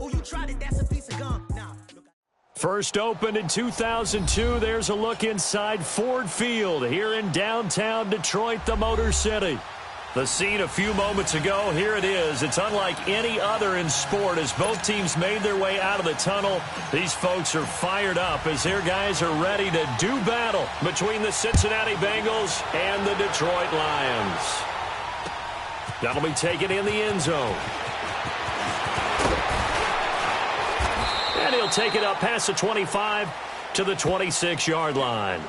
Oh, you tried it, that's a piece of gum. Nah. First opened in 2002, there's a look inside Ford Field here in downtown Detroit, the Motor City. The scene a few moments ago, here it is. It's unlike any other in sport as both teams made their way out of the tunnel. These folks are fired up as their guys are ready to do battle between the Cincinnati Bengals and the Detroit Lions. That'll be taken in the end zone. And he'll take it up past the 25 to the 26-yard line.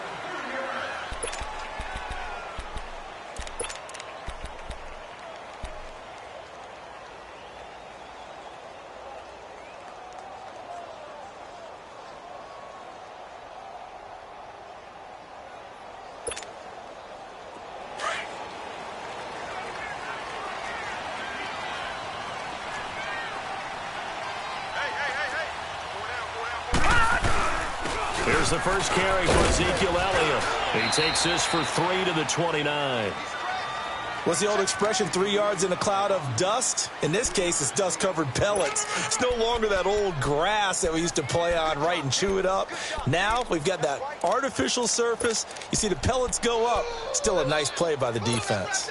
Here's the first carry for Ezekiel Elliott. He takes this for 3 to the 29. What's the old expression, 3 yards in a cloud of dust? In this case, it's dust-covered pellets. It's no longer that old grass that we used to play on, right, and chew it up. Now we've got that artificial surface. You see the pellets go up. Still a nice play by the defense.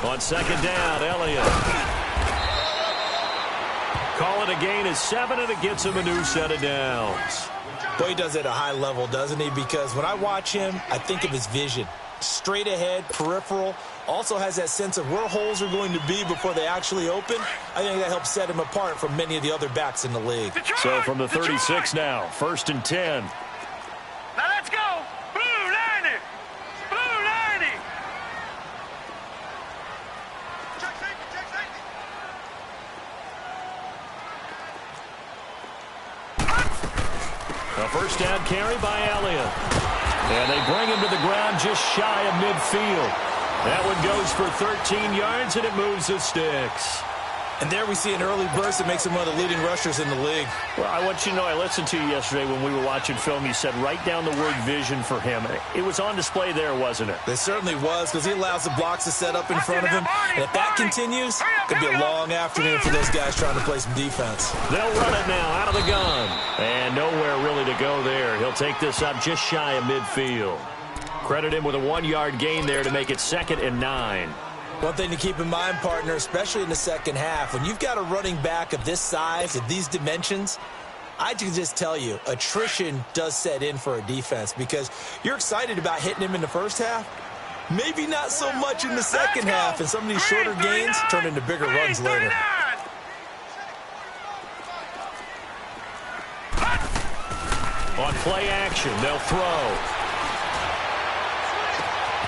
On second down, Elliott. Call it a gain of 7, and it gets him a new set of downs. Boy, he does it at a high level, doesn't he? Because when I watch him, I think of his vision. Straight ahead, peripheral. Also has that sense of where holes are going to be before they actually open. I think that helps set him apart from many of the other backs in the league. So from the 36 now, 1st and 10. Now let's go. Blue 90. Blue 90. A first down carry by Elliott. And they bring him to the ground just shy of midfield. That one goes for 13 yards, and it moves the sticks. And there we see an early burst that makes him one of the leading rushers in the league. Well, I want you to know, I listened to you yesterday when we were watching film. You said write down the word vision for him. It was on display there, wasn't it? It certainly was, because he allows the blocks to set up in front of him. And if that continues, it could be a long afternoon for those guys trying to play some defense. They'll run it now out of the gun. And nowhere really to go there. He'll take this up just shy of midfield. Credit him with a 1-yard gain there to make it 2nd and 9. One thing to keep in mind, partner, especially in the second half, when you've got a running back of this size, of these dimensions, I can just tell you, attrition does set in for a defense because you're excited about hitting him in the first half. Maybe not so much in the second half, and some of these shorter gains turn into bigger runs later. On play action, they'll throw.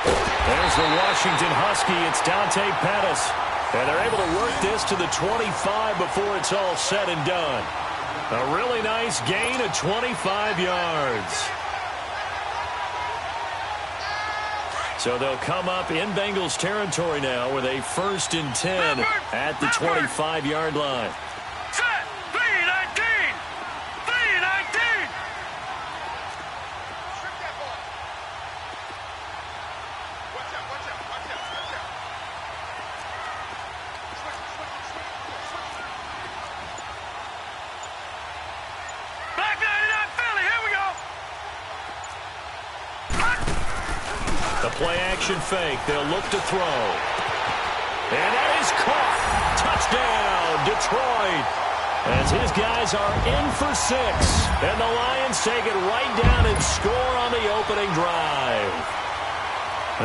There's the Washington Husky. It's Dante Pettis. And they're able to work this to the 25 before it's all said and done. A really nice gain of 25 yards. So they'll come up in Bengals territory now with a 1st and 10 at the 25-yard line. Play-action fake. They'll look to throw. And that is caught. Touchdown, Detroit. As his guys are in for 6. And the Lions take it right down and score on the opening drive.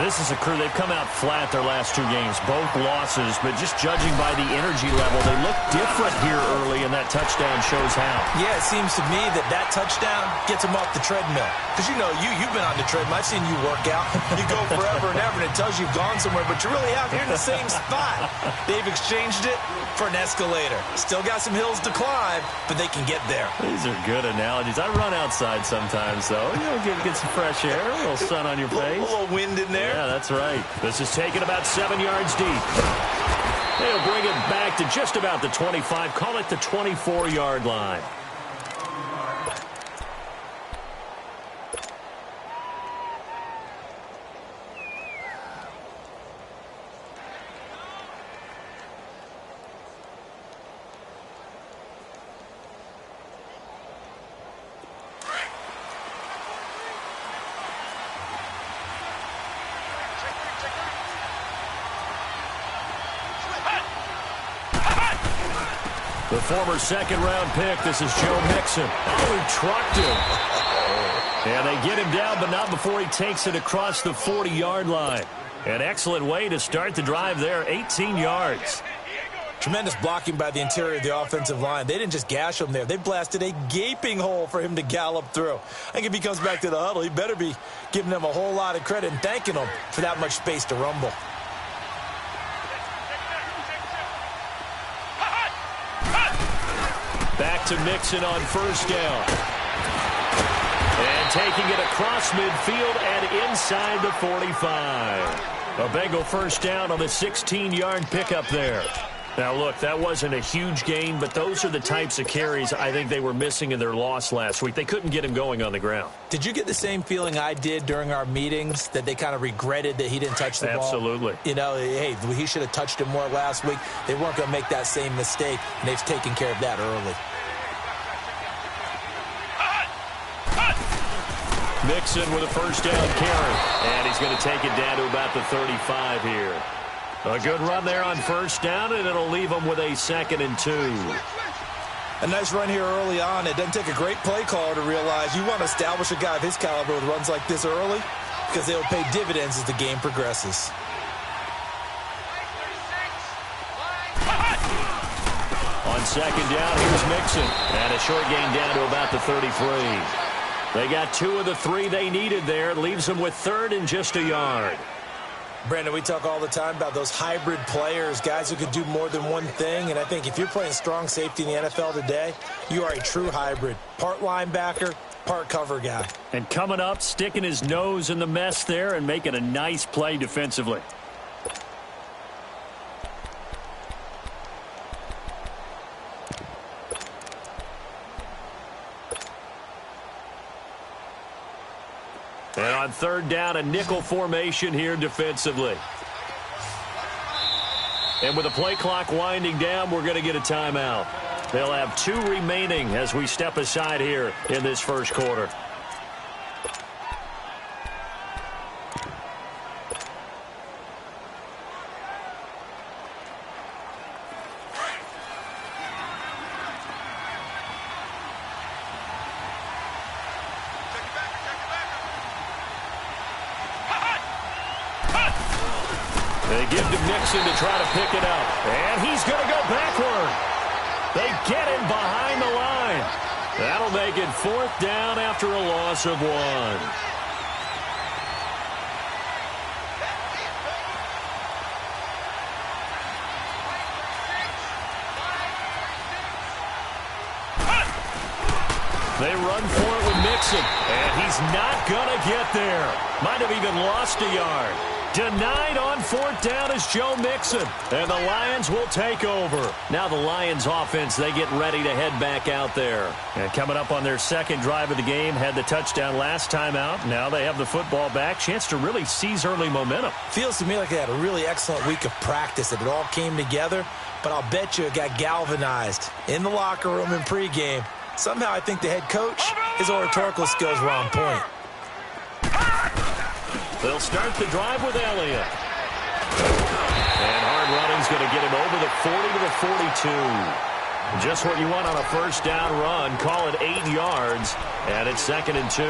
This is a crew. They've come out flat their last 2 games, both losses, but just judging by the energy level, they look different here early, and that touchdown shows how. Yeah, it seems to me that touchdown gets them off the treadmill. Because, you know, you've been on the treadmill. I've seen you work out. You go forever and ever, and it tells you you've gone somewhere, but you're really out here in the same spot. They've exchanged it for an escalator. Still got some hills to climb, but they can get there. These are good analogies. I run outside sometimes, though. You know, get some fresh air, a little sun on your face. A little wind in there. Yeah, that's right. This is taken about 7 yards deep. They'll bring it back to just about the 25. Call it the 24-yard line. The former second-round pick, this is Joe Mixon. Oh, he trucked him. And they get him down, but not before he takes it across the 40-yard line. An excellent way to start the drive there, 18 yards. Tremendous blocking by the interior of the offensive line. They didn't just gash him there. They blasted a gaping hole for him to gallop through. I think if he comes back to the huddle, he better be giving them a whole lot of credit and thanking them for that much space to rumble. Back to Mixon on first down. And taking it across midfield and inside the 45. A Bengal first down on the 16-yard pickup there. Now, look, that wasn't a huge gain, but those are the types of carries I think they were missing in their loss last week. They couldn't get him going on the ground. Did you get the same feeling I did during our meetings, that they kind of regretted that he didn't touch the ball? Absolutely. You know, hey, he should have touched it more last week. They weren't going to make that same mistake, and they've taken care of that early. Mixon with a first down carry, and he's going to take it down to about the 35 here. A good run there on first down, and it'll leave them with a 2nd and 2. A nice run here early on. It doesn't take a great play caller to realize you want to establish a guy of his caliber with runs like this early, because they'll pay dividends as the game progresses. On second down, here's Mixon. And a short gain down to about the 33. They got 2 of the 3 they needed there. It leaves them with 3rd and just a yard. Brandon, we talk all the time about those hybrid players, guys who can do more than one thing. And I think if you're playing strong safety in the NFL today, you are a true hybrid. Part linebacker, part cover guy. And coming up, sticking his nose in the mess there and making a nice play defensively. And on third down, a nickel formation here defensively. And with the play clock winding down, we're going to get a timeout. They'll have 2 remaining as we step aside here in this first quarter. They give to Mixon to try to pick it up. And he's going to go backward. They get him behind the line. That'll make it 4th down after a loss of 1. They run for it with Mixon. And he's not going to get there. Might have even lost a yard. Denied on 4th down is Joe Mixon. And the Lions will take over. Now the Lions offense, they get ready to head back out there. And coming up on their 2nd drive of the game, had the touchdown last time out. Now they have the football back. Chance to really seize early momentum. Feels to me like they had a really excellent week of practice, that it all came together. But I'll bet you it got galvanized in the locker room in pregame. Somehow I think the head coach, his oratorical skills were on point. They'll start the drive with Elliott. And hard running's going to get him over the 40 to the 42. Just what you want on a first down run. Call it 8 yards. And it's 2nd and 2.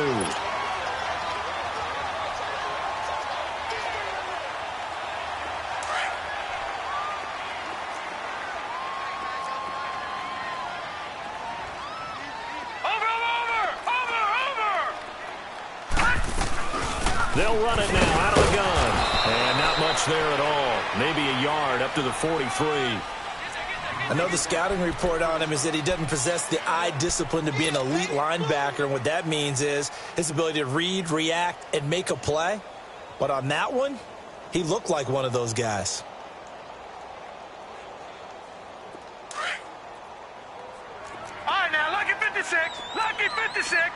They'll run it now out of the gun. And not much there at all. Maybe a yard up to the 43. I know the scouting report on him is that he doesn't possess the eye discipline to be an elite linebacker. And what that means is his ability to read, react, and make a play. But on that one, he looked like one of those guys. All right, now, lucky 56. Lucky 56.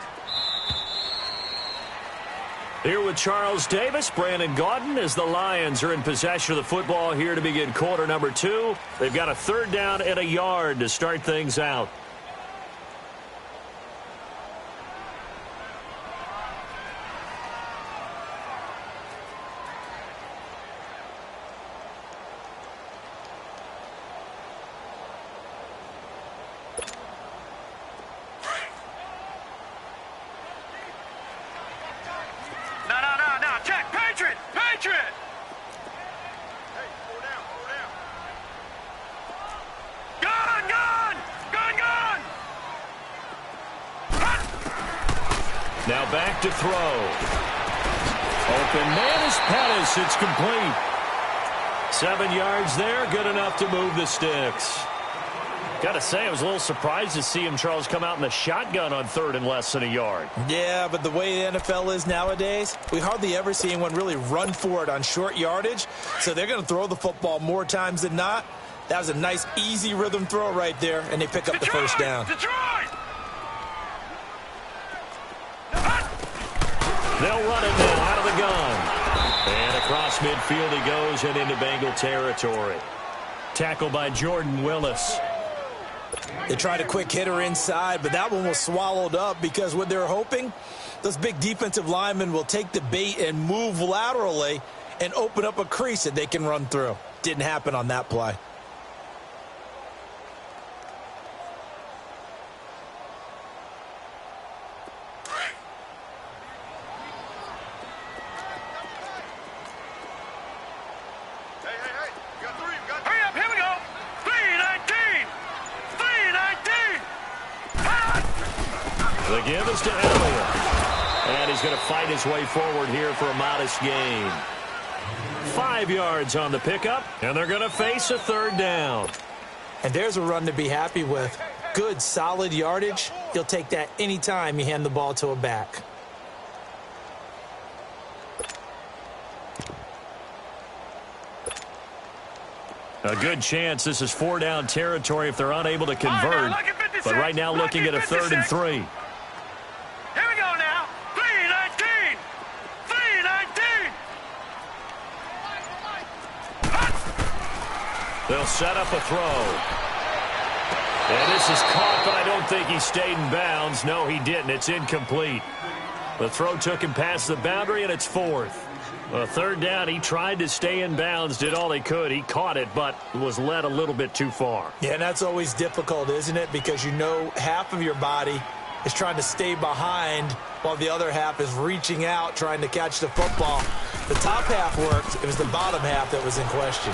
Here with Charles Davis, Brandon Gaudin, as the Lions are in possession of the football here to begin quarter number 2. They've got a 3rd down and a yard to start things out. Now back to throw. Open man is Pettis. It's complete. 7 yards there. Good enough to move the sticks. Got to say, I was a little surprised to see him, Charles, come out in the shotgun on 3rd and less than a yard. Yeah, but the way the NFL is nowadays, we hardly ever see anyone really run for it on short yardage. So they're going to throw the football more times than not. That was a nice, easy rhythm throw right there, and they pick up the first down. Detroit! They'll run it now out of the gun. And across midfield he goes and into Bengal territory. Tackled by Jordan Willis. They tried a quick hitter inside, but that one was swallowed up because what they're hoping, those big defensive linemen will take the bait and move laterally and open up a crease that they can run through. Didn't happen on that play. Hurry up, here we go. 319. 319. The give is to Elliott. And he's going to fight his way forward here for a modest gain. 5 yards on the pickup, and they're going to face a 3rd down. And there's a run to be happy with. Good, solid yardage. You'll take that anytime you hand the ball to a back. A good chance this is 4-down territory if they're unable to convert. But right now looking at a 3rd and 3. Here we go now. 319. 319. They'll set up a throw. And this is caught, but I don't think he stayed in bounds. No, he didn't. It's incomplete. The throw took him past the boundary, and it's 4th. A 3rd down, he tried to stay in bounds, did all he could. He caught it, but was led a little bit too far. Yeah, and that's always difficult, isn't it? Because you know half of your body is trying to stay behind while the other half is reaching out, trying to catch the football. The top half worked. It was the bottom half that was in question.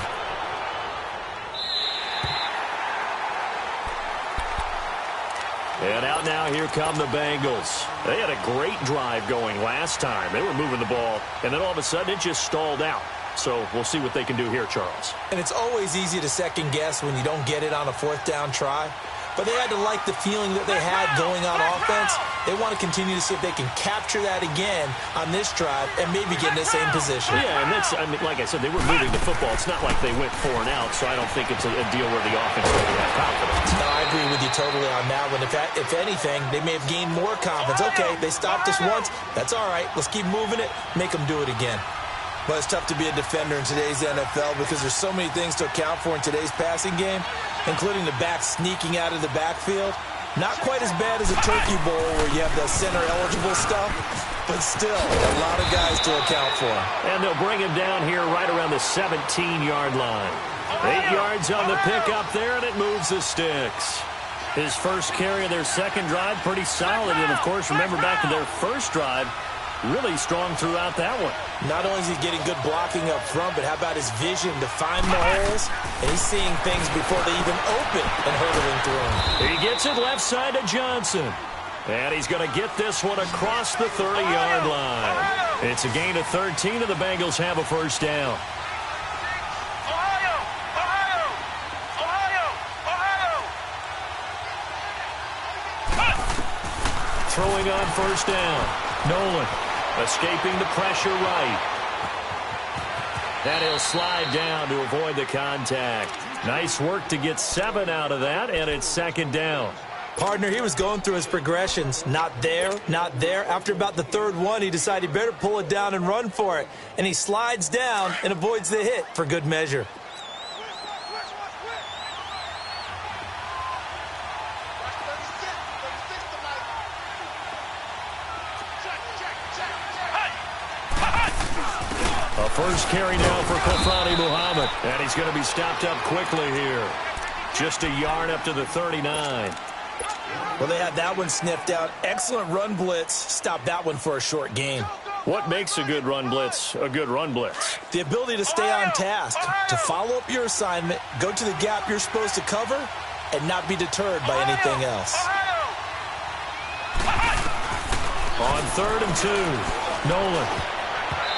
And out now, here come the Bengals. They had a great drive going last time. They were moving the ball, and then all of a sudden it just stalled out. So we'll see what they can do here, Charles. And it's always easy to second guess when you don't get it on a 4th down try. But they had to like the feeling that they had going on offense. They want to continue to see if they can capture that again on this drive and maybe get in the same position. Yeah, and that's, I mean, like I said, they were moving the football. It's not like they went 4 and out, so I don't think it's a deal where the offense really has confidence. No, I agree with you totally on that one. If anything, they may have gained more confidence. Okay, they stopped us once. That's all right. Let's keep moving it. Make them do it again. But it's tough to be a defender in today's NFL because there's so many things to account for in today's passing game, including the back sneaking out of the backfield. Not quite as bad as a turkey bowl where you have the center-eligible stuff, but still a lot of guys to account for. And they'll bring him down here right around the 17-yard line. 8 yards on the pickup there, and it moves the sticks. His first carry of their 2nd drive, pretty solid. And, of course, remember back to their first drive, really strong throughout that one. Not only is he getting good blocking up front, but how about his vision to find the holes? And he's seeing things before they even open and hurdling through them. He gets it left side to Johnson. And he's going to get this one across the 30-yard line. It's a gain of 13, and the Bengals have a 1st down. Ohio! Ohio! Ohio! Ohio! Throwing on 1st down. Nolan escaping the pressure right. And he'll slide down to avoid the contact. Nice work to get 7 out of that, and it's 2nd down. Partner, he was going through his progressions. Not there, not there. After about the 3rd one, he decided he better pull it down and run for it. And he slides down and avoids the hit for good measure. A first carry now for Kofani Muhammad. And he's going to be stopped up quickly here. Just a yard up to the 39. Well, they had that one sniffed out. Excellent run blitz. Stopped that one for a short gain. What makes a good run blitz a good run blitz? The ability to stay on task, to follow up your assignment, go to the gap you're supposed to cover, and not be deterred by anything else. On 3rd and 2, Nolan.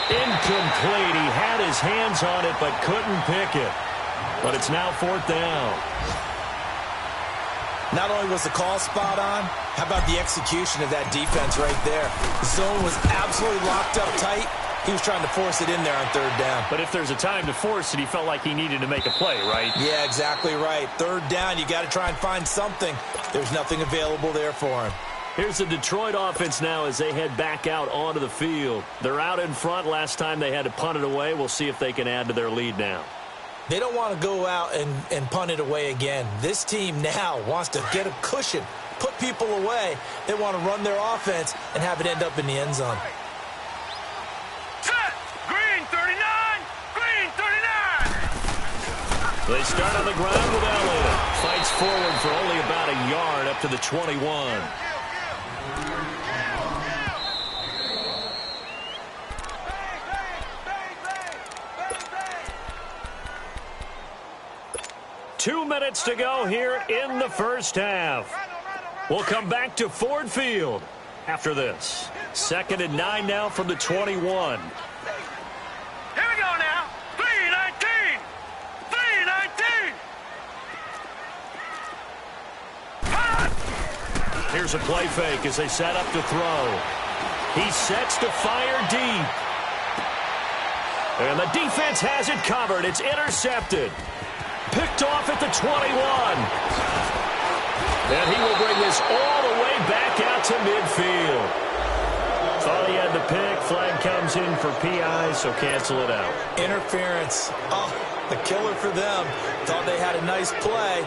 Incomplete. He had his hands on it but couldn't pick it. But it's now 4th down. Not only was the call spot on, how about the execution of that defense right there? The zone was absolutely locked up tight. He was trying to force it in there on 3rd down. But if there's a time to force it, he felt like he needed to make a play, right? Yeah, exactly right. 3rd down, you got to try and find something. There's nothing available there for him. Here's the Detroit offense now as they head back out onto the field. They're out in front. Last time they had to punt it away. We'll see if they can add to their lead now. They don't want to go out and punt it away again. This team now wants to get a cushion, put people away. They want to run their offense and have it end up in the end zone. Set! Green 39! Green 39! They start on the ground with Elliott. Fights forward for only about a yard up to the 21. Two minutes to go here in the first half. We'll come back to Ford Field after this. 2nd and 9 now from the 21. Here we go now. 3-19. 3-19. Here's a play fake as they set up to throw. He sets to fire deep. And the defense has it covered. It's intercepted. Picked off at the 21. And he will bring this all the way back out to midfield. Thought he had the pick. Flag comes in for PI, so cancel it out. Interference. Oh, the killer for them. Thought they had a nice play.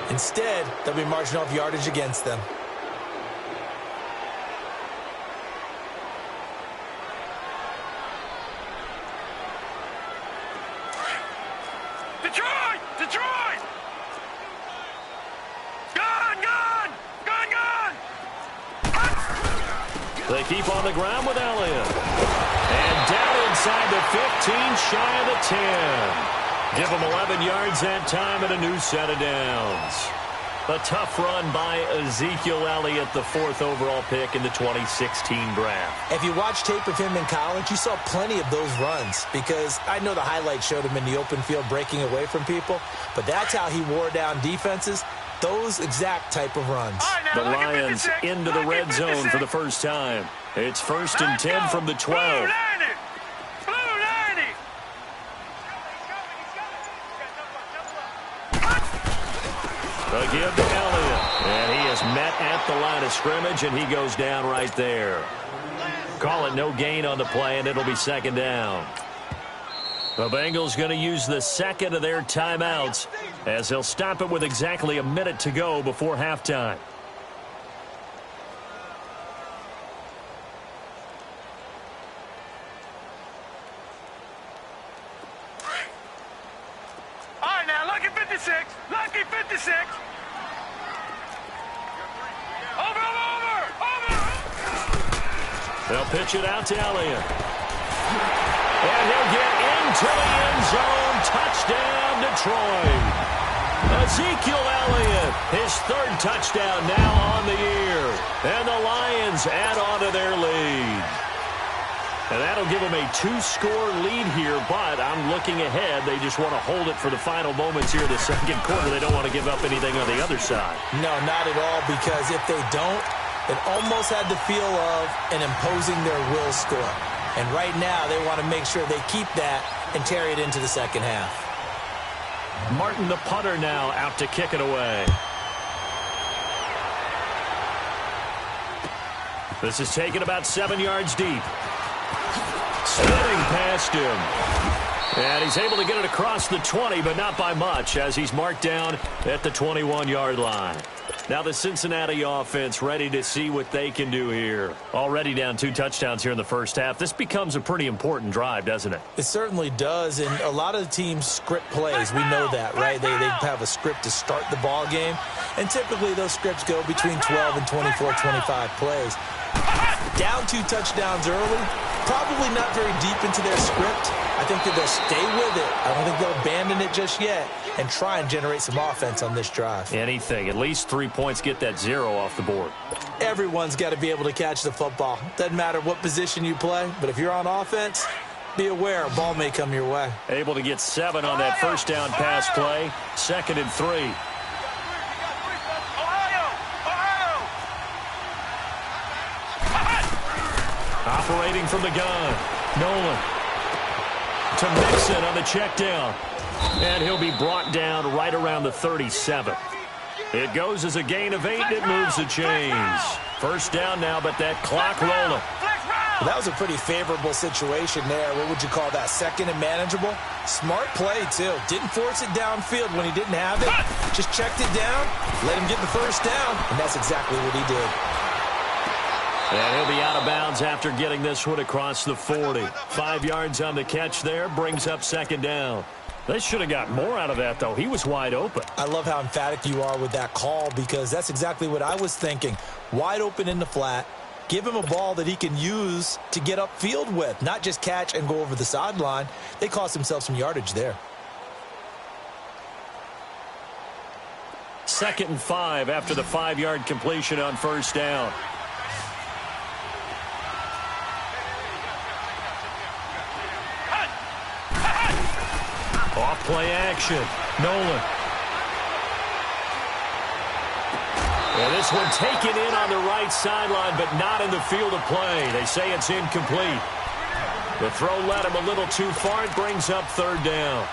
Instead, they'll be marching off yardage against them. Detroit! Detroit! Gone! Gone! Gone! Gone! They keep on the ground with Elliott. And down inside the 15, shy of the 10. Give them 11 yards that time and a new set of downs. A tough run by Ezekiel Elliott, the 4th overall pick in the 2016 draft. If you watched tape of him in college, you saw plenty of those runs because I know the highlights showed him in the open field breaking away from people, but that's how he wore down defenses, those exact type of runs. Right, The now, Lions into the red zone for the first time. It's 1st and 10 from the 12. Blue 90! Blue 90! Again to Elliott. And he is met at the line of scrimmage, and he goes down right there. Call it no gain on the play, and it'll be 2nd down. The Bengals going to use the 2nd of their timeouts as they'll stop it with exactly a minute to go before halftime. All right, now, lucky 56. Lucky 56. Over! They'll pitch it out to Elliott. And he'll get into the end zone. Touchdown, Detroit. Ezekiel Elliott, his 3rd touchdown now on the year. And the Lions add on to their lead. And that'll give them a 2-score lead here, but I'm looking ahead. They just want to hold it for the final moments here in the 2nd quarter. They don't want to give up anything on the other side. No, not at all, because if they don't, it almost had the feel of an imposing their will score. And right now, they want to make sure they keep that and carry it into the 2nd half. Martin, the punter, now out to kick it away. This is taken about 7 yards deep. Spinning past him. And he's able to get it across the 20, but not by much, as he's marked down at the 21-yard line. Now the Cincinnati offense ready to see what they can do here. Already down 2 touchdowns here in the first half. This becomes a pretty important drive, doesn't it? It certainly does, and a lot of the teams script plays. We know that, right? They have a script to start the ball game, and typically those scripts go between 12 and 24, 25 plays. Down 2 touchdowns early, Probably not very deep into their script. I think that they'll stay with it. I don't think they'll abandon it just yet and try and generate some offense on this drive. Anything. At least 3 points, get that 0 off the board. Everyone's got to be able to catch the football. Doesn't matter what position you play, but if you're on offense, be aware a ball may come your way. Able to get 7 on that first down pass play. 2nd and 3. Operating from the gun. Nolan to Mixon on the check down. And he'll be brought down right around the 37. It goes as a gain of 8, and it moves the chains. First down now, but that clock rolling. Well, that was a pretty favorable situation there. What would you call that? 2nd and manageable? Smart play, too. Didn't force it downfield when he didn't have it. Just checked it down, let him get the first down, and that's exactly what he did. And he'll be out of bounds after getting this one across the 40. 5 yards on the catch there, brings up 2nd down. They should have got more out of that, though. He was wide open. I love how emphatic you are with that call because that's exactly what I was thinking. Wide open in the flat. Give him a ball that he can use to get upfield with, not just catch and go over the sideline. They cost themselves some yardage there. 2nd and 5 after the 5-yard completion on first down. Off play action. Nolan. And this one taken in on the right sideline, but not in the field of play. They say it's incomplete. The throw led him a little too far. It brings up 3rd down.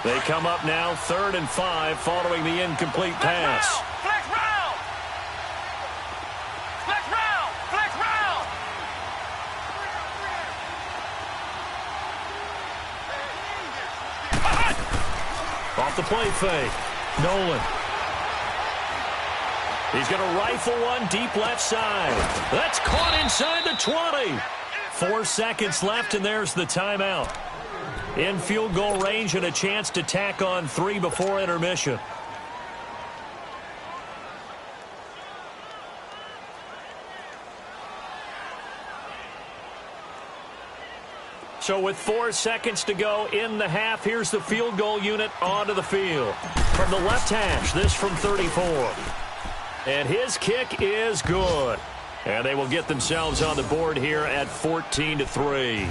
They come up now 3rd and 5 following the incomplete pass. Off the play fake. Nolan. He's going to rifle one deep left side. That's caught inside the 20. 4 seconds left, and there's the timeout. In field goal range and a chance to tack on 3 before intermission. So with 4 seconds to go in the half, here's the field goal unit onto the field. From the left hash, this from 34. And his kick is good. And they will get themselves on the board here at 14-3.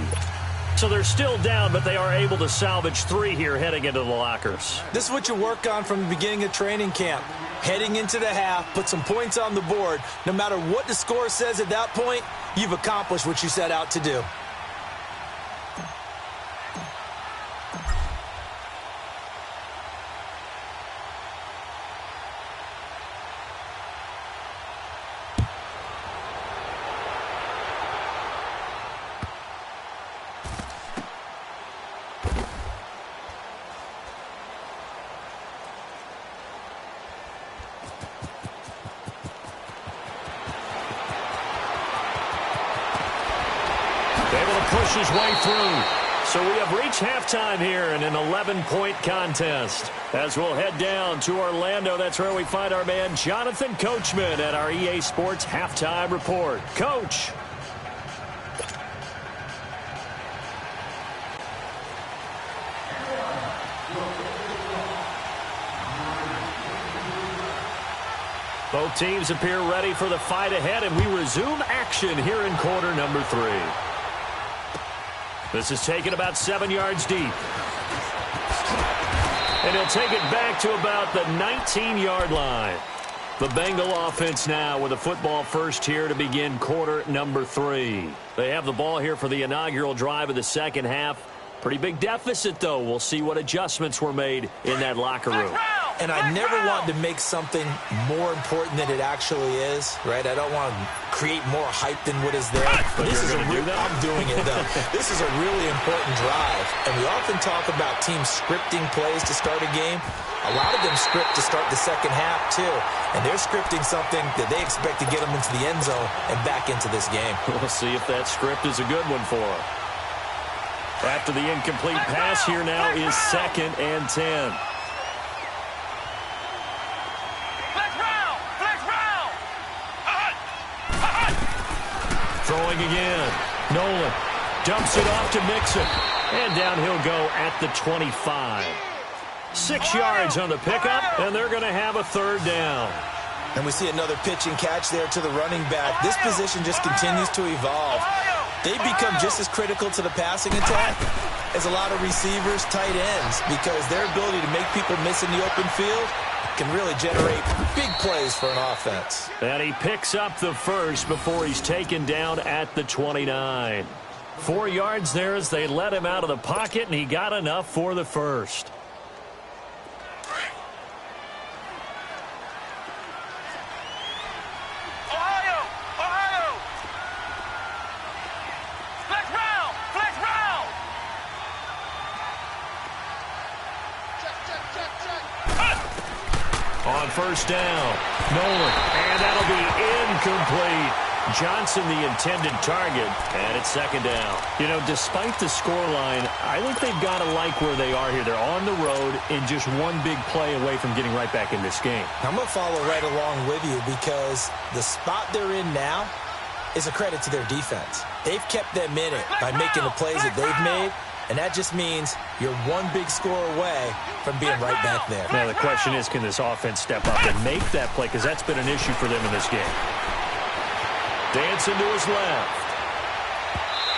So they're still down, but they are able to salvage 3 here heading into the lockers. This is what you work on from the beginning of training camp. Heading into the half, put some points on the board. No matter what the score says at that point, you've accomplished what you set out to do. Push his way through. So we have reached halftime here in an 11-point contest. As we'll head down to Orlando, that's where we find our man Jonathan Coachman at our EA Sports Halftime Report. Coach. Both teams appear ready for the fight ahead, and we resume action here in quarter number 3. This is taken about 7 yards deep. And he'll take it back to about the 19-yard line. The Bengal offense now with a football first here to begin quarter number 3. They have the ball here for the inaugural drive of the second half. Pretty big deficit, though. We'll see what adjustments were made in that locker room. And I never want to make something more important than it actually is, right? I don't want to create more hype than what is there. But this is I'm doing it, though. This is a really important drive. And we often talk about teams scripting plays to start a game. A lot of them script to start the second half, too. And they're scripting something that they expect to get them into the end zone and back into this game. We'll see if that script is a good one for them. After the incomplete pass, here now is 2nd and 10. Flex round! Flex round! Throwing again. Nolan dumps it off to Mixon. And down he'll go at the 25. 6 yards on the pickup, and they're going to have a third down. And we see another pitch and catch there to the running back. This position just continues to evolve. They become just as critical to the passing attack as a lot of receivers, tight ends, because their ability to make people miss in the open field can really generate big plays for an offense. And he picks up the first before he's taken down at the 29. 4 yards there as they let him out of the pocket, and he got enough for the first. On first down, Nolan, and that'll be incomplete. Johnson, the intended target, and it's second down. You know, despite the scoreline, I think they've got to like where they are here. They're on the road and just one big play away from getting right back in this game. I'm going to follow right along with you because the spot they're in now is a credit to their defense. They've kept them in it by making the plays that they've made, and that just means you're one big score away from being right back there. Now, the question is, can this offense step up and make that play? Because that's been an issue for them in this game. Dancing to his left.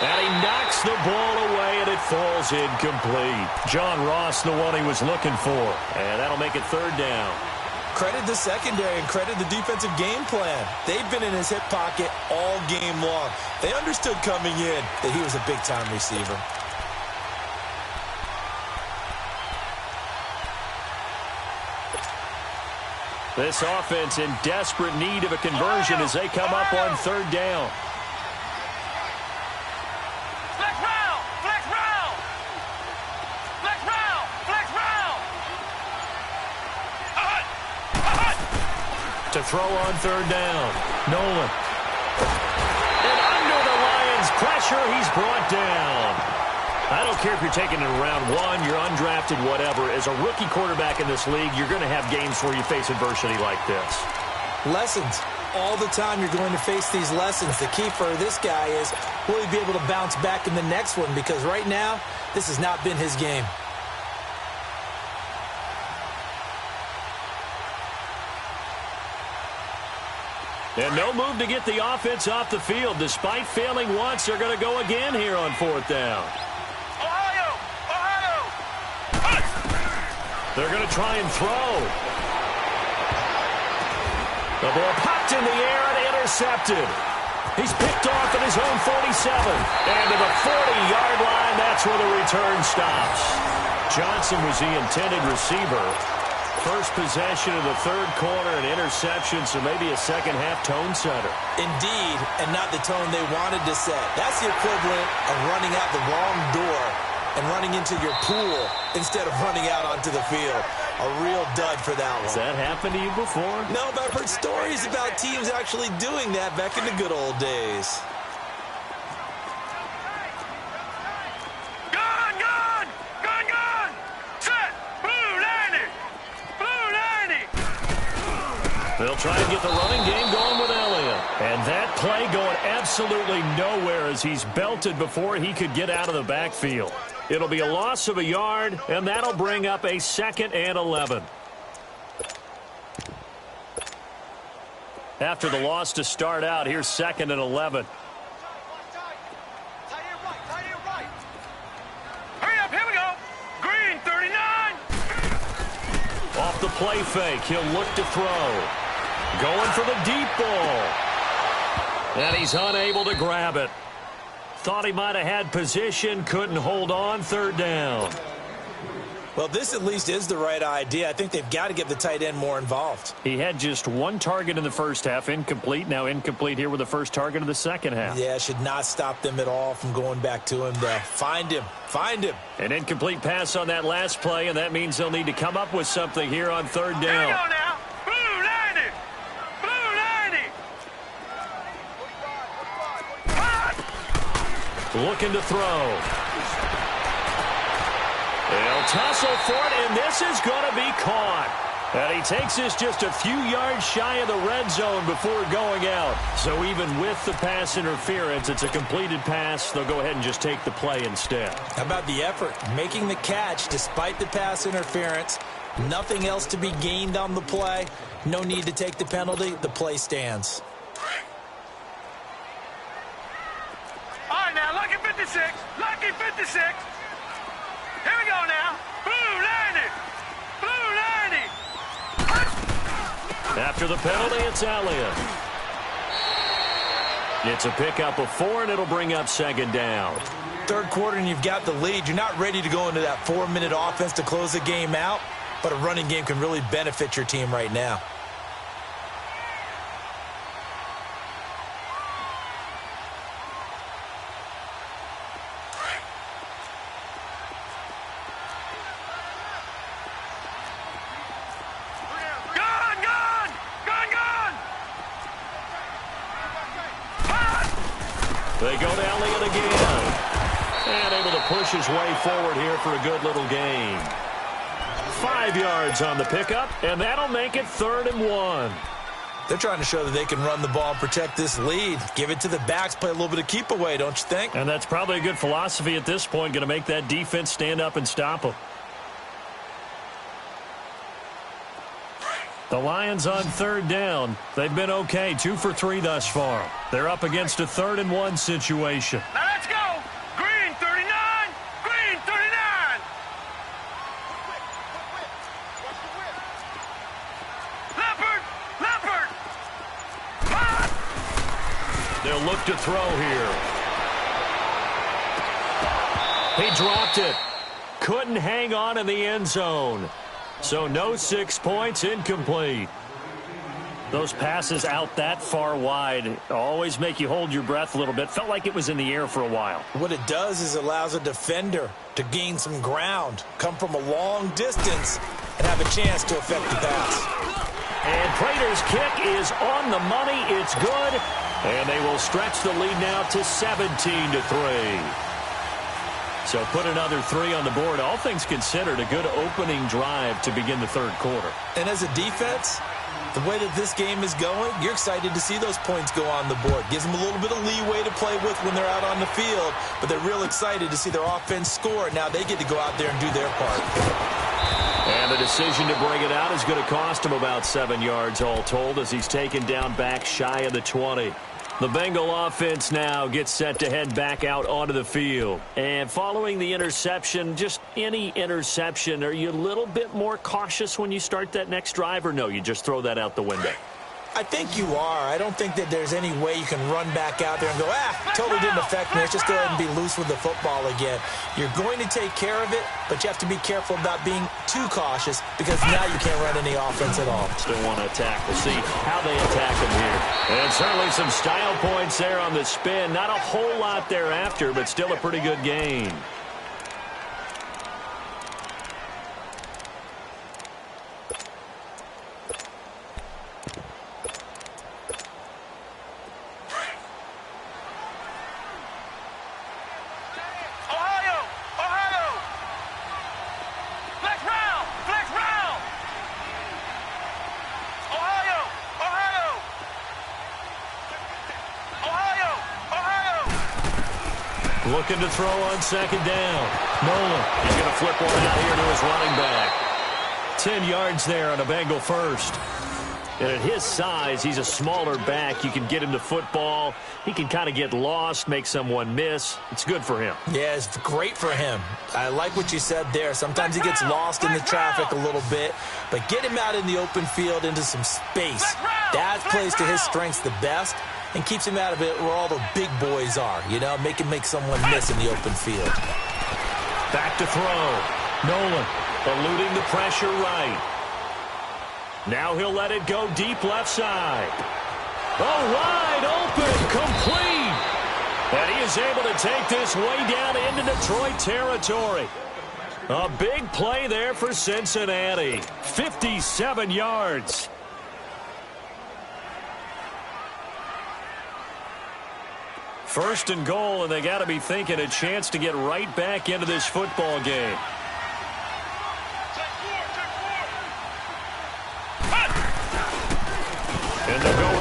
And he knocks the ball away, and it falls incomplete. John Ross, the one he was looking for. And that'll make it third down. Credit the secondary and credit the defensive game plan. They've been in his hip pocket all game long. They understood coming in that he was a big-time receiver. This offense in desperate need of a conversion as they come up on third down. Flex round! Flex round! Flex round! Flex round! To throw on third down. Nolan. And under the Lions' pressure, he's brought down. I don't care if you're taking it in round one, you're undrafted, whatever. As a rookie quarterback in this league, you're going to have games where you face adversity like this. Lessons. All the time you're going to face these lessons. The key for this guy is, will he be able to bounce back in the next one? Because right now, this has not been his game. And no move to get the offense off the field. Despite failing once, they're going to go again here on fourth down. They're going to try and throw. The ball popped in the air and intercepted. He's picked off at his own 47. And to the 40-yard line, that's where the return stops. Johnson was the intended receiver. First possession of the third quarter, an interception, so maybe a second-half tone setter. Indeed, and not the tone they wanted to set. That's the equivalent of running out the wrong door and running into your pool instead of running out onto the field. A real dud for that one. Has that happened to you before? No, but I've heard stories about teams actually doing that back in the good old days. Gun! Gun! Gun! Gun! Set! Blue 90! Blue 90! They'll try and get the running game going with Elliott. And that play going absolutely nowhere as he's belted before he could get out of the backfield. It'll be a loss of a yard, and that'll bring up a 2nd and 11. After the loss to start out, here's 2nd and 11. Hurry up, here we go! Green 39! Off the play fake, he'll look to throw. Going for the deep ball. And he's unable to grab it. Thought he might have had position, couldn't hold on, third down. Well, this at least is the right idea. I think they've got to get the tight end more involved. He had just one target in the first half, incomplete. Now incomplete here with the first target of the second half. Yeah, should not stop them at all from going back to him to find him. Find him. An incomplete pass on that last play, and that means they'll need to come up with something here on third Here we down. go now! Blue 90! Blue 90! Looking to throw. They'll tussle for it, and this is going to be caught. And he takes this just a few yards shy of the red zone before going out. So even with the pass interference, it's a completed pass. They'll go ahead and just take the play instead. How about the effort? Making the catch despite the pass interference. Nothing else to be gained on the play. No need to take the penalty. The play stands. All right, now, lucky 56. Lucky 56. Here we go now. Blue 90. Blue 90. After the penalty, it's Elliott. It's a pickup of 4, and it'll bring up second down. Third quarter, and you've got the lead. You're not ready to go into that 4-minute offense to close the game out, but a running game can really benefit your team right now. They go to Elliott again. And able to push his way forward here for a good little gain. 5 yards on the pickup, and that'll make it 3rd and 1. They're trying to show that they can run the ball and protect this lead. Give it to the backs, play a little bit of keep away, don't you think? And that's probably a good philosophy at this point, going to make that defense stand up and stop them. The Lions on 3rd down. They've been okay, 2 for 3 thus far. They're up against a 3rd and 1 situation. Now let's go. Green 39. Green 39. Leopard. Leopard. They'll look to throw here. He dropped it. Couldn't hang on in the end zone. So no 6 points, incomplete. Those passes out that far wide always make you hold your breath a little bit. Felt like it was in the air for a while. What it does is allows a defender to gain some ground, come from a long distance, and have a chance to affect the pass. And Prater's kick is on the money. It's good. And they will stretch the lead now to 17-3. So put another 3 on the board. All things considered, a good opening drive to begin the 3rd quarter. And as a defense, the way that this game is going, you're excited to see those points go on the board. Gives them a little bit of leeway to play with when they're out on the field, but they're real excited to see their offense score. Now they get to go out there and do their part. And the decision to bring it out is going to cost him about 7 yards all told as he's taken down back shy of the 20. The Bengal offense now gets set to head back out onto the field. And following the interception, just any interception, are you a little bit more cautious when you start that next drive, or no, you just throw that out the window? I think you are. I don't think that there's any way you can run back out there and go, totally didn't affect me. Let's just go ahead and be loose with the football again. You're going to take care of it, but you have to be careful about being too cautious because now you can't run any offense at all. Still want to attack. We'll see how they attack him here. And certainly some style points there on the spin. Not a whole lot thereafter, but still a pretty good gain. Looking to throw on 2nd down. Nolan, he's going to flip one out here to his running back. 10 yards there on a Bengal first. And at his size, he's a smaller back. You can get him to football. He can kind of get lost, make someone miss. It's good for him. Yeah, it's great for him. I like what you said there. Sometimes he gets lost in the traffic a little bit, but get him out in the open field into some space. That plays to his strengths the best and keeps him out of it where all the big boys are, you know, make someone miss in the open field. Back to throw. Nolan eluding the pressure right. Now he'll let it go deep left side. Oh, wide open, complete. And he is able to take this way down into Detroit territory. A big play there for Cincinnati. 57 yards. First and goal, and they got to be thinking a chance to get right back into this football game.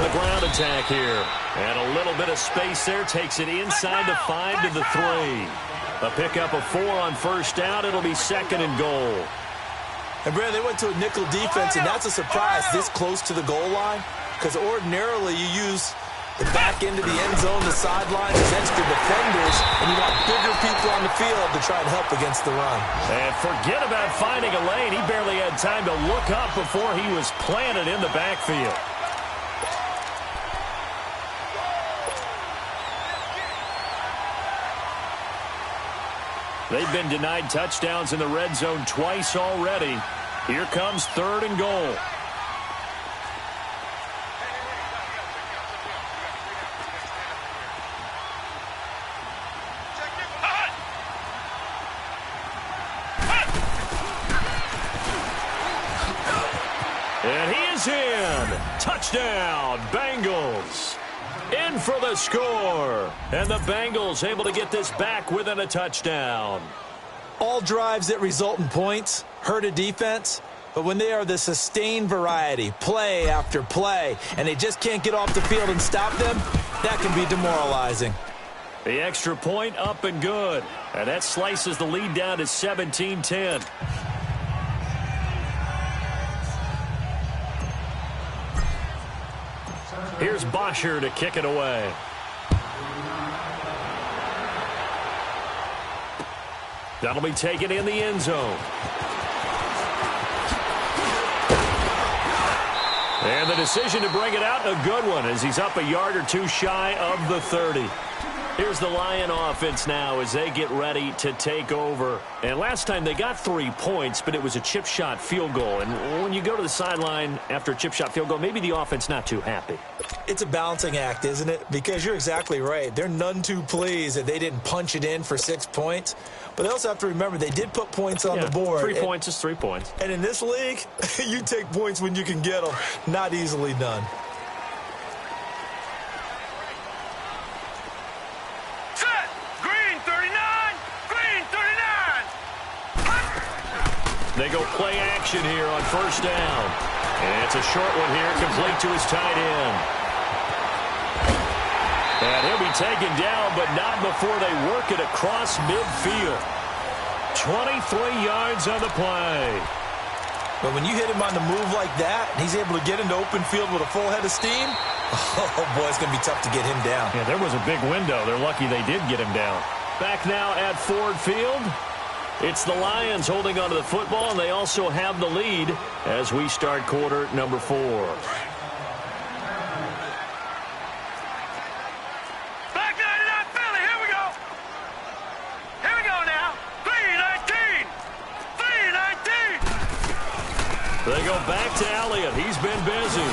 the ground attack here. And a little bit of space there. Takes it inside the 5 to the 3. A pickup of 4 on first down. It'll be 2nd and goal. And, Brad, they went to a nickel defense, and that's a surprise this close to the goal line, because ordinarily you use the back end of the end zone, the sidelines as extra defenders, and you got bigger people on the field to try and help against the run. And forget about finding a lane. He barely had time to look up before he was planted in the backfield. They've been denied touchdowns in the red zone twice already. Here comes 3rd and goal. And he is in. Touchdown, Bengals. In for the score. And the Bengals able to get this back within a touchdown. All drives that result in points hurt a defense, but when they are the sustained variety, play after play, and they just can't get off the field and stop them, that can be demoralizing. The extra point up and good. And that slices the lead down to 17-10. Here's Bosher to kick it away. That'll be taken in the end zone. And the decision to bring it out, a good one, as he's up a yard or two shy of the 30. Here's the Lion offense now as they get ready to take over. And last time they got 3 points, but it was a chip shot field goal. And when you go to the sideline after a chip shot field goal, maybe the offense not too happy. It's a balancing act, isn't it? Because you're exactly right. They're none too pleased that they didn't punch it in for 6 points. But they also have to remember they did put points on the board. 3 points is 3 points. And in this league, you take points when you can get them. Not easily done. Set! Green 39! Green 39! They go play action here on first down. And it's a short one here, complete to his tight end. And he'll be taken down, but not before they work it across midfield. 23 yards on the play. But when you hit him on the move like that, and he's able to get into open field with a full head of steam, oh, boy, it's going to be tough to get him down. Yeah, there was a big window. They're lucky they did get him down. Back now at Ford Field. It's the Lions holding onto the football, and they also have the lead as we start quarter number 4. Back 99 Philly, here we go. Here we go now. 319. 319. They go back to Elliott. He's been busy.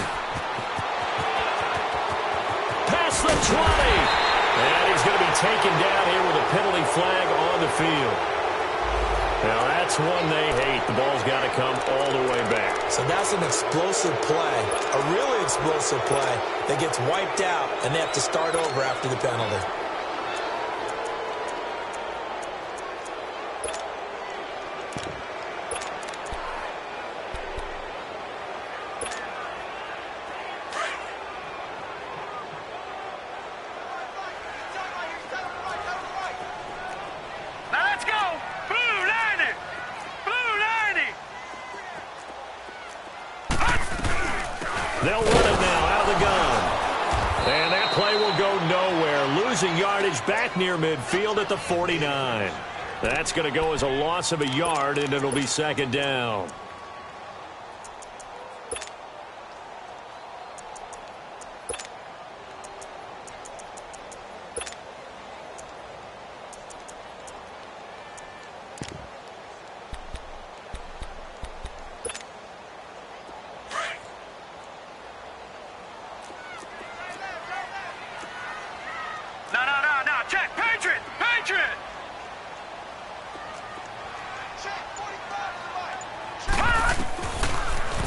Past the 20. And he's going to be taken down here with a penalty flag on the field. Now, that's one they hate. The ball's got to come all the way back. So that's an explosive play, a really explosive play that gets wiped out, and they have to start over after the penalty. They'll run it now out of the gun. And that play will go nowhere. Losing yardage back near midfield at the 49. That's going to go as a loss of a yard, and it'll be 2nd down.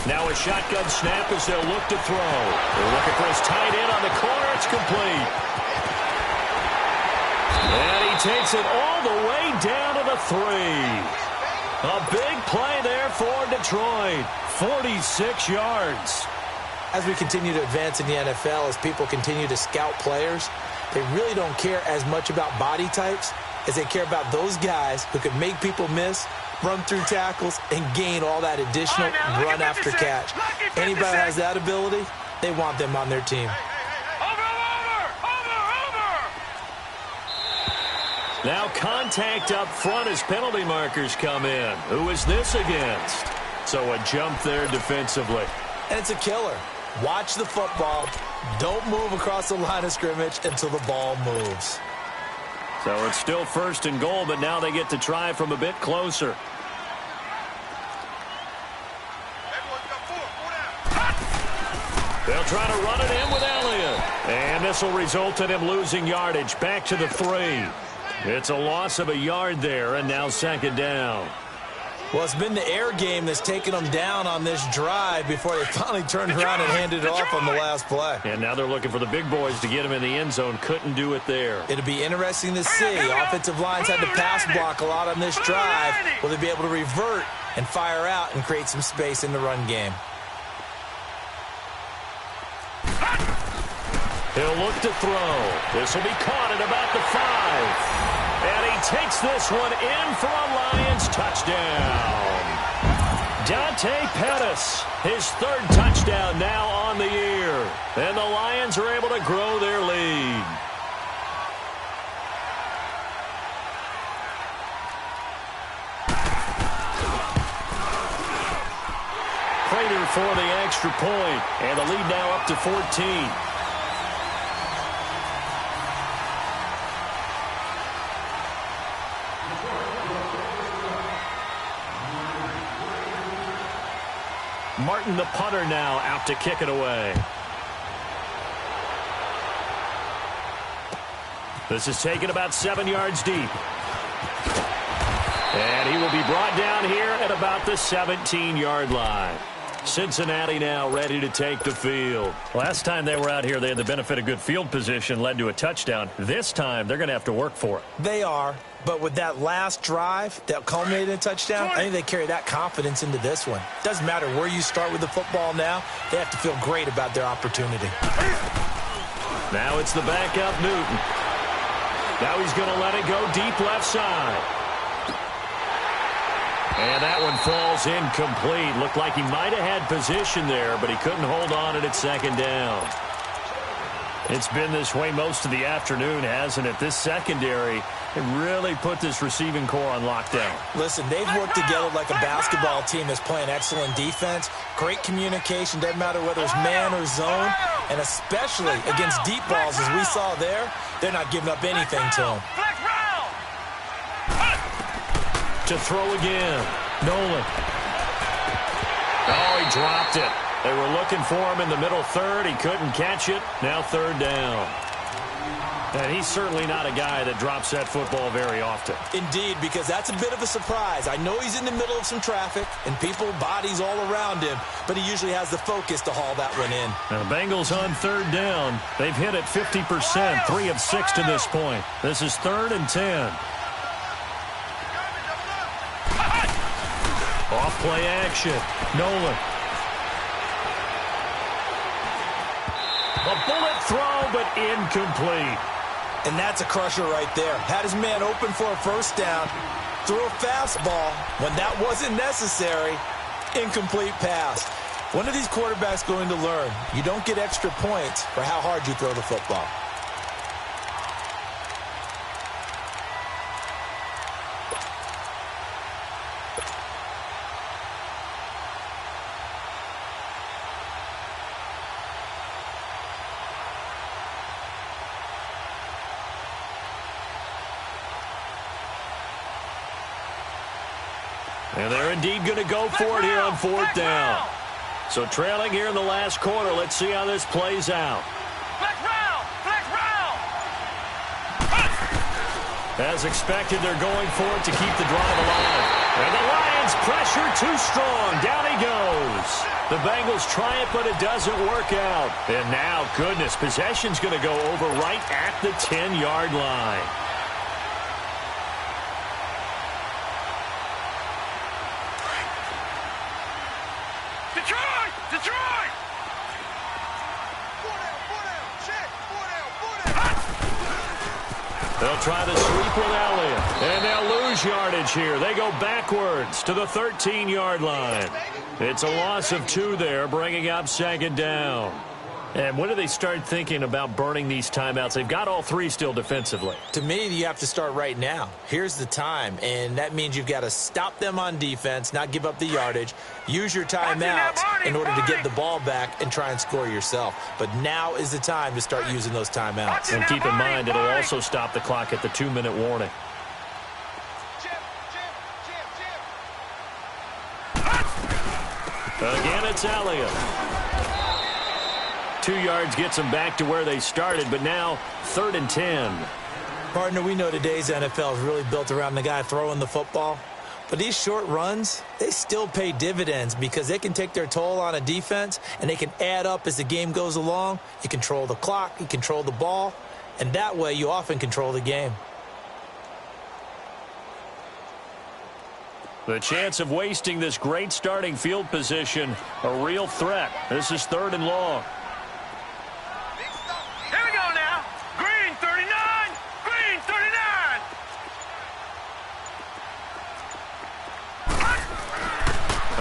Now a shotgun snap as they'll look to throw. They're looking for his tight end on the corner. It's complete. And he takes it all the way down to the 3. A big play there for Detroit. 46 yards. As we continue to advance in the NFL, as people continue to scout players, they really don't care as much about body types as they care about those guys who can make people miss, run through tackles, and gain all that additional run after catch. Anybody who has that ability, they want them on their team. Now contact up front as penalty markers come in. Who is this against? So a jump there defensively. And it's a killer. Watch the football. Don't move across the line of scrimmage until the ball moves. So it's still 1st and goal, but now they get to try from a bit closer. They'll try to run it in with Elliott. And this will result in him losing yardage. Back to the 3. It's a loss of a yard there, and now 2nd down. Well, it's been the air game that's taken them down on this drive before they finally turned around and handed it off on the last play. And now they're looking for the big boys to get him in the end zone. Couldn't do it there. It'll be interesting to see. Offensive lines had to pass block a lot on this drive. Will they be able to revert and fire out and create some space in the run game? He'll look to throw. This will be caught at about the 5. And he takes this one in for a Lions touchdown. Dante Pettis, his 3rd touchdown now on the year. And the Lions are able to grow their lead. Prater for the extra point. And the lead now up to 14. Martin, the punter, now out to kick it away. This is taken about 7 yards deep. And he will be brought down here at about the 17-yard line. Cincinnati now ready to take the field. Last time they were out here, they had the benefit of good field position, led to a touchdown. This time, they're going to have to work for it. They are. But with that last drive that culminated in a touchdown, I think they carry that confidence into this one. Doesn't matter where you start with the football now. They have to feel great about their opportunity. Now it's the backup, Newton. Now he's going to let it go deep left side. And that one falls incomplete. Looked like he might have had position there, but he couldn't hold on at 2nd down. It's been this way most of the afternoon, hasn't it? This secondary really put this receiving core on lockdown. Listen, they've worked together like a basketball team that's playing excellent defense. Great communication, doesn't matter whether it's man or zone. And especially against deep balls, as we saw there, they're not giving up anything to them. To throw again. Nolan. Oh, he dropped it. They were looking for him in the middle 3rd. He couldn't catch it. Now 3rd down. And he's certainly not a guy that drops that football very often. Indeed, because that's a bit of a surprise. I know he's in the middle of some traffic and people, bodies all around him, but he usually has the focus to haul that one in. Now the Bengals on 3rd down. They've hit it 50%, 3 of 6 to this point. This is 3rd and 10. Off play action. Nolan. A bullet throw, but incomplete. And that's a crusher right there. Had his man open for a 1st down. Threw a fastball when that wasn't necessary. Incomplete pass. When are these quarterbacks going to learn? You don't get extra points for how hard you throw the football. And they're indeed going to go for it here on 4th down. So trailing here in the last quarter. Let's see how this plays out. As expected, they're going for it to keep the drive alive. And the Lions pressure too strong. Down he goes. The Bengals try it, but it doesn't work out. And now, goodness, possession's going to go over right at the 10-yard line. They'll try the sweep with Elliott, and they'll lose yardage here. They go backwards to the 13-yard line. It's a loss of 2 there, bringing up second down. And when do they start thinking about burning these timeouts? They've got all 3 still defensively. To me, you have to start right now. Here's the time, and that means you've got to stop them on defense, not give up the yardage, use your timeouts in order to get the ball back and try and score yourself. But now is the time to start using those timeouts. And keep in mind, it'll also stop the clock at the 2-minute warning. Again, it's Elliott. 2 yards gets them back to where they started, but now 3rd and 10. Partner, we know today's NFL is really built around the guy throwing the football. But these short runs, they still pay dividends because they can take their toll on a defense and they can add up as the game goes along. You control the clock, you control the ball, and that way you often control the game. The chance of wasting this great starting field position, a real threat. This is 3rd and long. Here we go now. Green 39. Green 39.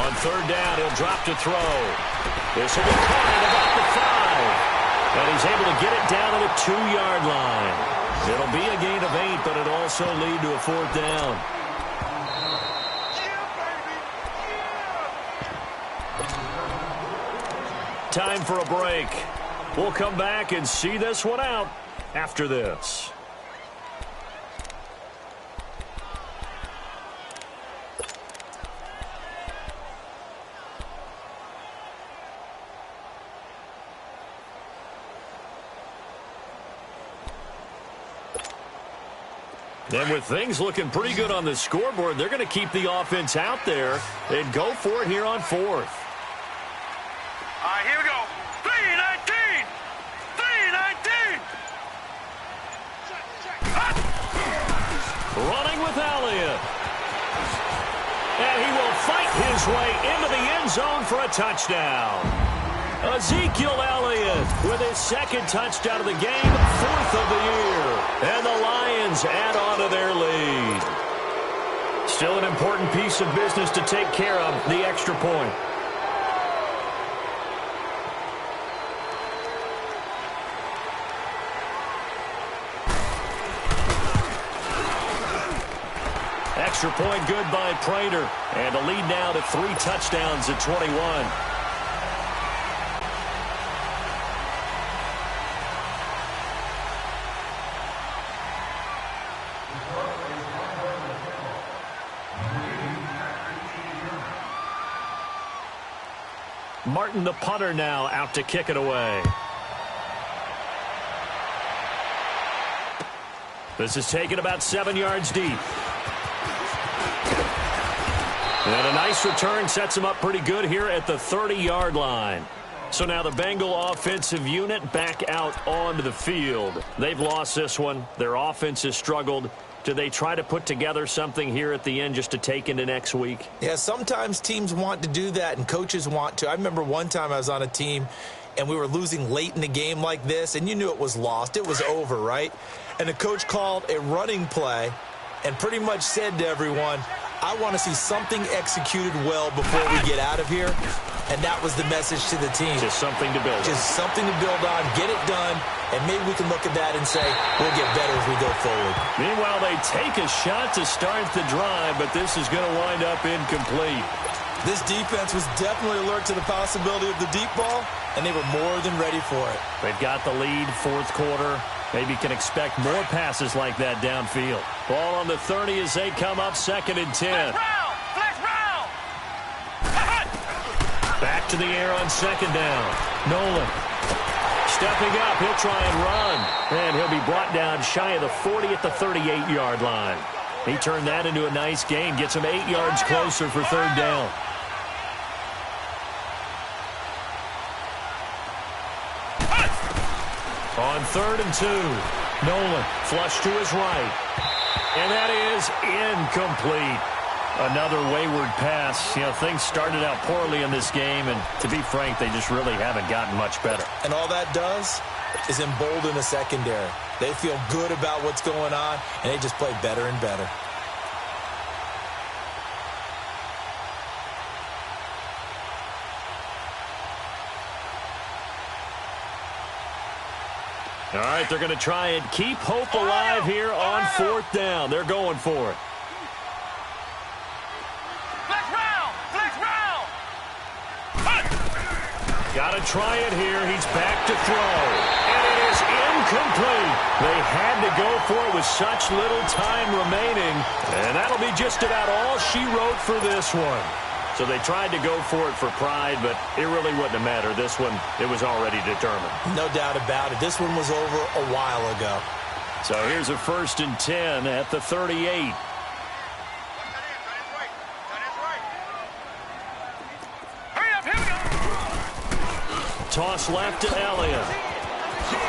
On 3rd down, he'll drop to throw. This will be caught at about the 5. And he's able to get it down to the 2-yard line. It'll be a gain of 8, but it'll also lead to a 4th down. Time for a break. We'll come back and see this one out after this. And with things looking pretty good on the scoreboard, they're going to keep the offense out there and go for it here on 4th. All right, here we go. 3-19. 3-19. Running with Elliott. And he will fight his way into the end zone for a touchdown. Ezekiel Elliott with his 2nd touchdown of the game, 4th of the year. And the Lions add on to their lead. Still an important piece of business to take care of, the extra point. Extra point good by Prater. And a lead now to 3 touchdowns at 21. Martin, the punter, now out to kick it away. This is taken about 7 yards deep. And a nice return sets him up pretty good here at the 30-yard line. So now the Bengal offensive unit back out onto the field. They've lost this one. Their offense has struggled. Do they try to put together something here at the end just to take into next week? Yeah, sometimes teams want to do that and coaches want to. I remember one time I was on a team and we were losing late in the game like this, and you knew it was lost. It was over, right? And the coach called a running play and pretty much said to everyone, I want to see something executed well before we get out of here. And that was the message to the team. Just something to build on. Just something to build on, get it done, and maybe we can look at that and say, we'll get better as we go forward. Meanwhile, they take a shot to start the drive, but this is going to wind up incomplete. This defense was definitely alert to the possibility of the deep ball, and they were more than ready for it. They've got the lead, 4th quarter. Maybe can expect more passes like that downfield. Ball on the 30 as they come up 2nd and 10. Flex round. Back to the air on 2nd down. Nolan stepping up. He'll try and run. And he'll be brought down shy of the 40 at the 38-yard line. He turned that into a nice gain. Gets him 8 yards closer for 3rd down. On 3rd and 2, Nolan flush to his right. And that is incomplete. Another wayward pass. You know, things started out poorly in this game, and to be frank, they just really haven't gotten much better. And all that does is embolden the secondary. They feel good about what's going on, and they just play better and better. All right, they're going to try and keep hope alive here on 4th down. They're going for it. Got to try it here. He's back to throw. And it is incomplete. They had to go for it with such little time remaining. And that'll be just about all she wrote for this one. So they tried to go for it for pride, but it really wouldn't have mattered. This one, it was already determined. No doubt about it. This one was over a while ago. So here's a 1st and 10 at the 38. Toss left to Elliott.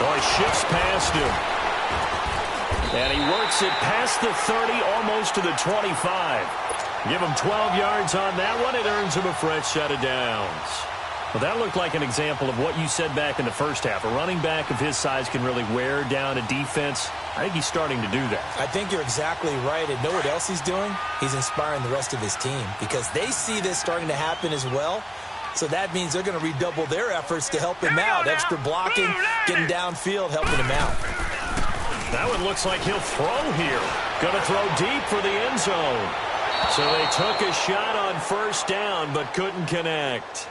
Oh, he shifts past him. And he works it past the 30, almost to the 25. Give him 12 yards on that one. It earns him a fresh set of downs. Well, that looked like an example of what you said back in the first half. A running back of his size can really wear down a defense. I think he's starting to do that. I think you're exactly right. And know what else he's doing? He's inspiring the rest of his team because they see this starting to happen as well. So that means they're going to redouble their efforts to help him out. Extra blocking, getting downfield, helping him out. That one looks like he'll throw here. Going to throw deep for the end zone. So they took a shot on 1st down, but couldn't connect.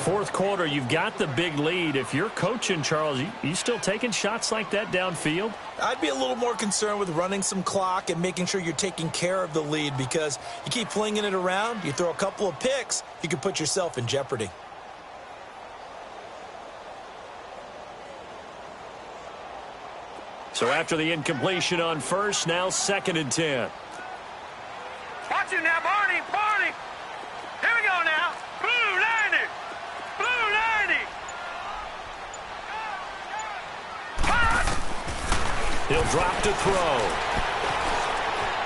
4th quarter, you've got the big lead. If you're coaching, Charles, you still taking shots like that downfield? I'd be a little more concerned with running some clock and making sure you're taking care of the lead because you keep flinging it around, you throw a couple of picks, you can put yourself in jeopardy. So after the incompletion on 1st, now 2nd and 10. Watch him now, Barney, Barney. Here we go now. Blue 90. Blue 90. He'll drop to throw.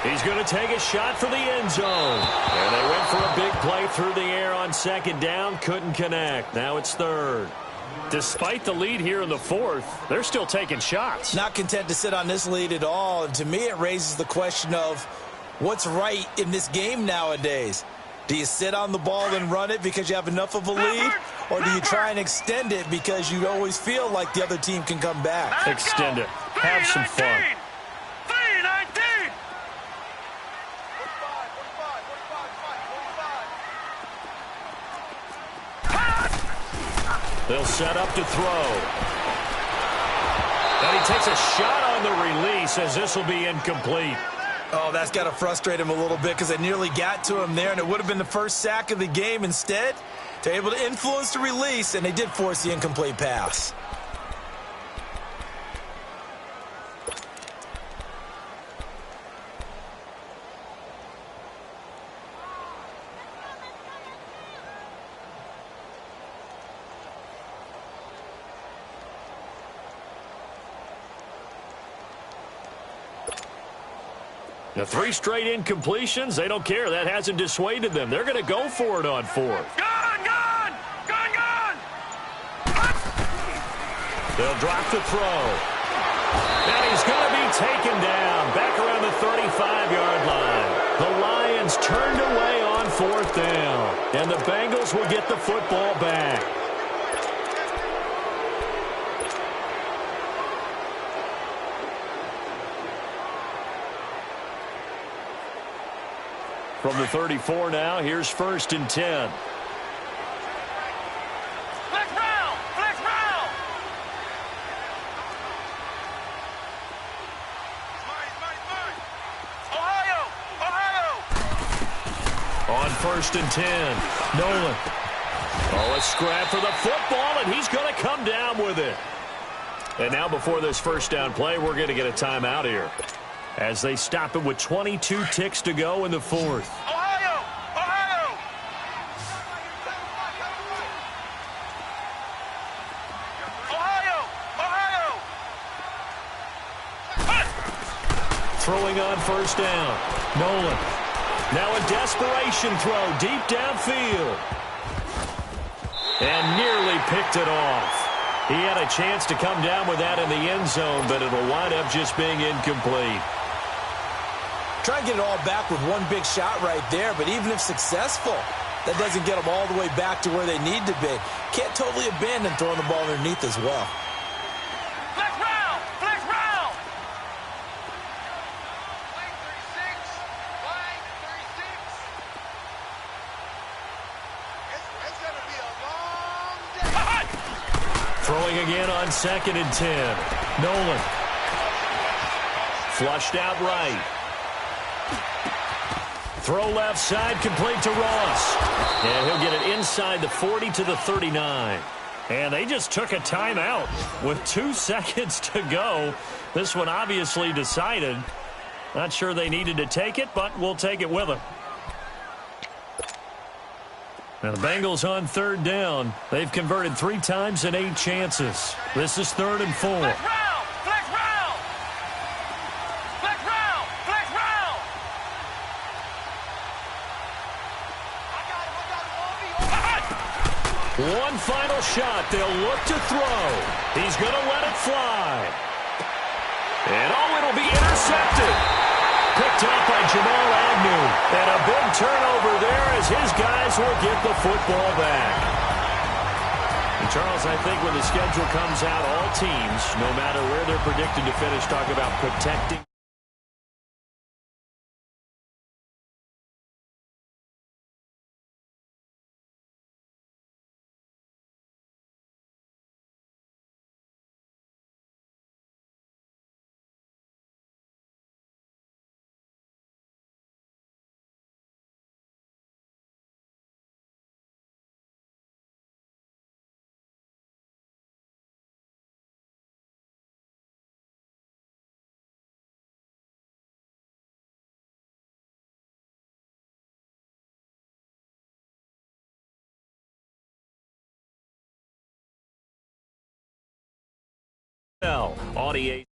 He's going to take a shot for the end zone. And they went for a big play through the air on 2nd down. Couldn't connect. Now it's 3rd. Despite the lead here in the 4th, they're still taking shots. Not content to sit on this lead at all. And to me, it raises the question of what's right in this game nowadays. Do you sit on the ball and run it because you have enough of a lead? Or do you try and extend it because you always feel like the other team can come back? Extend it. Have some fun. 3-19. They'll set up to throw. And he takes a shot on the release as this will be incomplete. Oh, that's got to frustrate him a little bit because they nearly got to him there, and it would have been the first sack of the game. Instead, they're able to influence the release, and they did force the incomplete pass. Now 3 straight incompletions. They don't care. That hasn't dissuaded them. They're going to go for it on 4th. Gone, gone, gone, gone. They'll drop the throw. And he's going to be taken down back around the 35-yard line. The Lions turned away on 4th down. And the Bengals will get the football back. From the 34 now, here's 1st and 10. Flex round, flex round. Ohio, Ohio. On 1st and 10, Nolan. Oh, a scrap for the football, and he's going to come down with it. And now before this 1st down play, we're going to get a timeout here, as they stop it with 22 ticks to go in the 4th. Ohio! Ohio! Ohio! Ohio! Throwing on 1st down. Nolan. Now a desperation throw deep downfield. And nearly picked it off. He had a chance to come down with that in the end zone, but it'll wind up just being incomplete. Try and get it all back with one big shot right there, but even if successful, that doesn't get them all the way back to where they need to be. Can't totally abandon throwing the ball underneath as well. Flex round! Flex round! It's going to be a long day. Throwing again on 2nd and 10. Nolan. Flushed out right. Throw left side, complete to Ross. And he'll get it inside the 40 to the 39. And they just took a timeout with 2 seconds to go. This one obviously decided. Not sure they needed to take it, but we'll take it with them. Now the Bengals on 3rd down. They've converted 3 times in 8 chances. This is 3rd and 4. Flex round! Flex round! Flex round! Flex round! One final shot. They'll look to throw. He's going to let it fly. And it'll be intercepted. Picked up by Jamal Agnew. And a big turnover there as his guys will get the football back. And Charles, I think when the schedule comes out, all teams, no matter where they're predicted to finish, talk about protecting. On EA